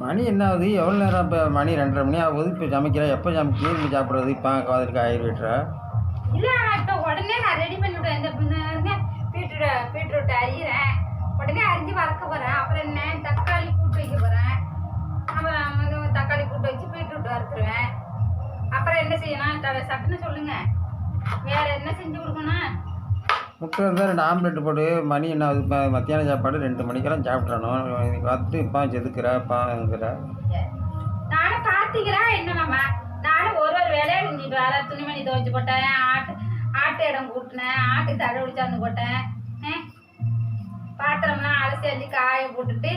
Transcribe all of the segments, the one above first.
மணி என்ன ஆகுது? எவ்வளோ நேரம்? இப்போ மணி 2:30 மணி ஆகுது. இப்போ சமைக்கிறேன். எப்போ சமைச்சு சாப்பிட்றது? இப்போ காதலுக்கு ஆயிரம் இல்லை, இப்போ உடனே நான் ரெடி பண்ணிவிடுவேன். இந்த பீட்ரூட் அரியிறேன், உடனே அரிஞ்சு வளர்க்க போகிறேன். அப்புறம் என்ன, தக்காளி கூட்டு வைக்க போகிறேன். அப்புறம் தக்காளி கூட்டு வச்சு பீட்ரூட் வறுத்துருவேன். அப்புறம் என்ன செய்யணும்? சட்டுன்னு சொல்லுங்கள். வேறு என்ன செஞ்சு கொடுக்கணும்? முட்டை இருந்தால் 2 ஆம்லெட் போட்டு. மணி என்ன ஆகுது? இப்போ மத்தியான சாப்பாடு 2 மணிக்கெல்லாம் சாப்பிட்றணும். பார்த்துட்டு இப்போ செதுக்குறேங்கிற நானும் பார்த்துக்கிறேன். என்னம்மா, நானும் ஒரு வேலையை செஞ்சுட்டு வரேன். துணிமணி துவைச்சு போட்டேன், ஆட்டு இடம் கூட்டினேன், ஆட்டு தடை பிடிச்சாந்து போட்டேன், பாத்திரம்லாம் அலசி அள்ளி காய போட்டுட்டு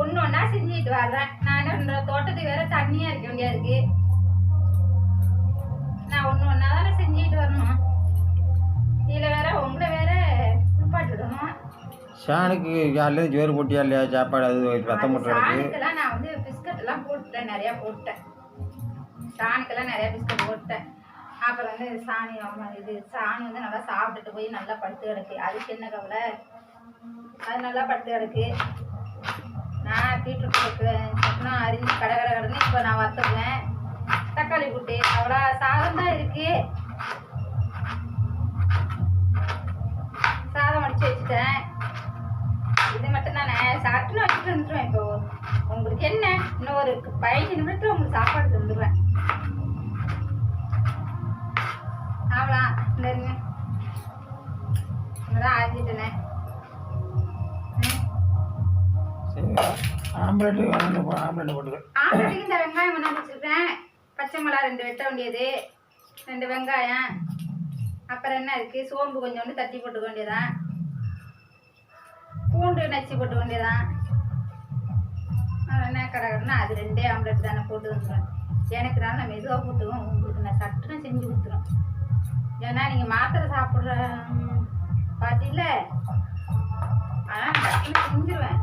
ஒன்று ஒன்றா செஞ்சுட்டு வர்றேன். நான் தோட்டத்துக்கு வேற தண்ணியாக இருக்க வேண்டியா இருக்கு. நான் ஒன்று ஒன்றா தானே செஞ்சுட்டு வரணும். இதில் வேற உங்களை வேற குளிப்பாட்டிடணும். ஷானுக்கு காலையில் ஜோறு போட்டியா இல்லையா? சாப்பாடு அது ரத்தம் போட்டுறதுக்கு நான் வந்து பிஸ்கட்லாம் போட்டுட்டேன், நிறையா போட்டேன். சாணிக்கெல்லாம் நிறையா பிஸ்கட் போட்டேன். அப்புறம் வந்து சாணி வந்து நல்லா சாப்பிட்டுட்டு போய் நல்லா படுத்து கிடக்கு. அதுக்கு என்ன கவலை? அது நல்லா படுத்து கிடக்கு. நான் பீட்ரூட் சட்னா அரிஞ்சு கடன்னு இப்போ நான் வறுத்துக்குவேன். தக்காளி கூட்டு அவ்வளோ சாதம் தான் இருக்கு. சாதம் அடிச்சு வச்சுட்டேன். இது மட்டும் தானே, சாப்பிட்டுன்னு வச்சுட்டு வந்துடுவேன். இப்போ உங்களுக்கு என்ன, இன்னும் ஒரு 15 நிமிடத்தில் உங்களுக்கு சாப்பாடு தந்துடுவேன். அவ்வளோ இந்த இருங்க, இங்கதான் ஆக்கிட்டேனே. ஆம்லெட்டுக்கு இந்த வெங்காயம் கொண்டாந்து வச்சுருக்கேன். பச்சை மிளகா 2 வெட்ட வேண்டியது, 2 வெங்காயம். அப்புறம் என்ன இருக்குது? சோம்பு கொஞ்சோண்டு தட்டி போட்டுக்க வேண்டியதான், பூண்டு நச்சு போட்டுக்க வேண்டியதான். என்ன கடன்னா அது 2 ஆம்லெட் தானே போட்டு வந்துடுவேன். எனக்கு நான் மெதுவாக போட்டுவோம். உங்களுக்கு நான் சட்டுன்னு செஞ்சு கொடுத்துருவேன். ஏன்னா நீங்கள் மாத்திரை சாப்பிட்ற பார்த்தில்ல, ஆனால் சட்டுன்னு செஞ்சுருவேன்.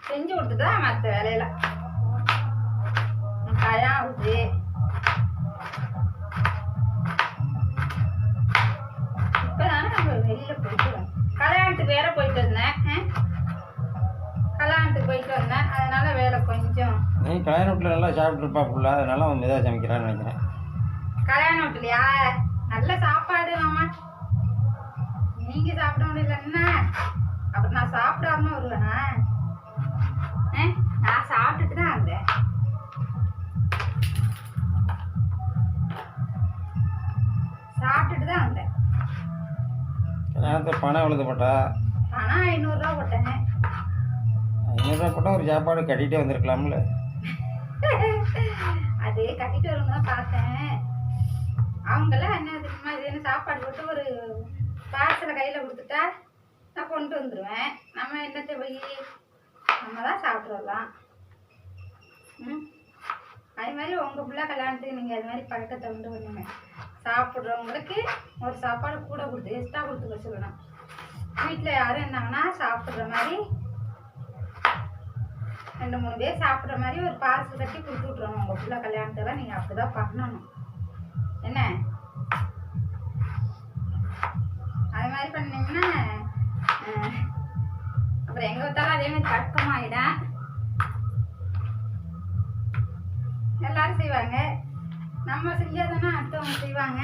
செஞ்சு கொடுத்துட்டு தான் மற்ற வேலையெல்லாம் கயாவுது. இப்போ தானே நம்ம வெளியில் போயிட்டு கல்யாணத்துக்கு வேற போயிட்டு வந்தேன். கல்யாணத்துக்கு போயிட்டு வந்தேன், அதனால வேலை கொஞ்சம். நீ கல்யாண வீட்டில் நல்லா சாப்பிட்ருப்பா புள்ள, அதனால அவன் மெதுவாக சமைக்கிறான்னு நினைக்கிறேன். கல்யாண வீட்டுலையா? நல்ல சாப்பாடு மாமா. நீங்கள் சாப்பிட முடியலன்னா அப்புறம் நான் சாப்பிடாம வருவேனா? நான் சாப்பிட்டுட்டு தான் வந்தேன். கல்யாணத்தை பணம் எவ்வளோ போட்டா? பணம் 500 ரூபா போட்டேன். 500 ரூபா போட்டால் ஒரு சாப்பாடு கட்டிகிட்டே வந்திருக்கலாம்ல. அது கட்டிட்டு வருங்க தான் பார்த்தேன். அவங்கெல்லாம் என்ன தெரியுமா, இது என்ன சாப்பாடு போட்டு ஒரு பார்சலை கையில் கொடுத்துட்டா நான் கொண்டு வந்துடுவேன். நம்ம என்னத்தை போய் நம்ம தான் சாப்பிட்டு வரலாம். அது மாதிரி உங்கள் பிள்ளை கல்யாணத்துக்கு நீங்கள் அது மாதிரி பழக்கத்தை கொண்டு வந்துங்க. சாப்பிட்றவங்களுக்கு ஒரு சாப்பாடு கூட கொடுத்து எக்ஸ்ட்ரா கொடுத்துக்க சொல்லணும். வீட்டில் யாரும் இருந்தாங்கன்னா சாப்பிட்ற மாதிரி 2-3 பேர் சாப்பிட்ற மாதிரி ஒரு பார்சல் கட்டி கொடுத்து விட்ருவோம். உங்கள் பிள்ளை கல்யாணத்தெல்லாம் நீங்கள் அப்படி தான் பண்ணணும். என்ன அது மாதிரி பண்ணிங்கன்னா அப்புறம் எங்கே விட்டாலும் அதே மாதிரி பழக்கமாகிடும். எல்லாரும் செய்வாங்க, நம்ம செஞ்சாதானே அடுத்தவங்க செய்வாங்க.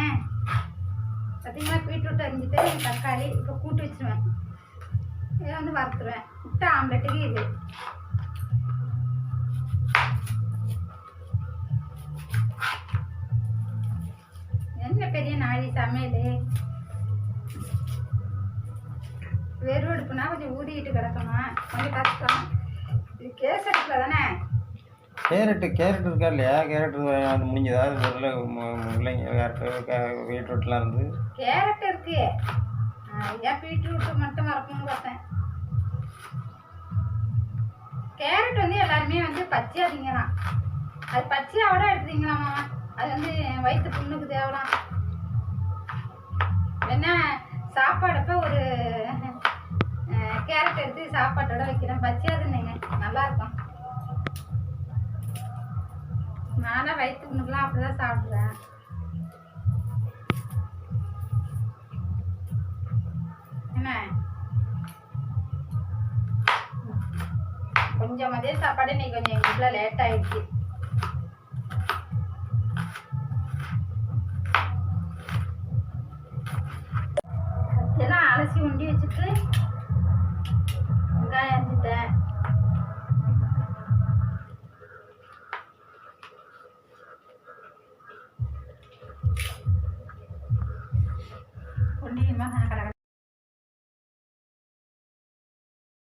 பார்த்தீங்கன்னா பீட்ரூட் அரிஞ்சிட்டு தக்காளி இப்போ கூட்டு வச்சுருவேன். இதை வந்து வறுத்துருவேன். முட்டை ஆம்லெட்டுக்கு இது. என்ன பெரிய நாளி சமையல். வெறும் அடுப்புனா கொஞ்சம் ஊதிக்கிட்டு கிடக்கணும், கொஞ்சம் கஷ்டம். இது கேஸ் அடுப்பில் தானே. கேரட் இருக்கா இல்லையா? கேரட் அது முடிஞ்சதா? முள்ளங்க பீட்ரூட்லாம் இருந்து கேரட் இருக்கு. ஏன் பீட்ரூட் மட்டும் வறக்கணும்னு பார்த்தேன். கேரட் வந்து எல்லாருமே வந்து பச்சையாக திங்கலாம். அது பச்சையாவோட எடுத்துட்டீங்களாமா? அது வந்து வயிற்று புண்ணுக்கு தேவலாம். என்ன சாப்பாடப்ப ஒரு கேரட் எடுத்து சாப்பாட்டோட வைக்கிறேன். பச்சையாக தின்னுங்க, நல்லாயிருக்கும். நானும் வயிற்று புண்ணுக்கெலாம் அப்படி தான் சாப்பிட்றேன். என்ன கொஞ்சம் மதிய சாப்பாடு இன்னைக்கு கொஞ்சம் எங்கள் வீட்டில் லேட் ஆயிடுச்சு. இதெல்லாம் அலசி உண்டி வச்சுட்டு வெங்காயம் அரிஞ்சிட்டேன். உண்டி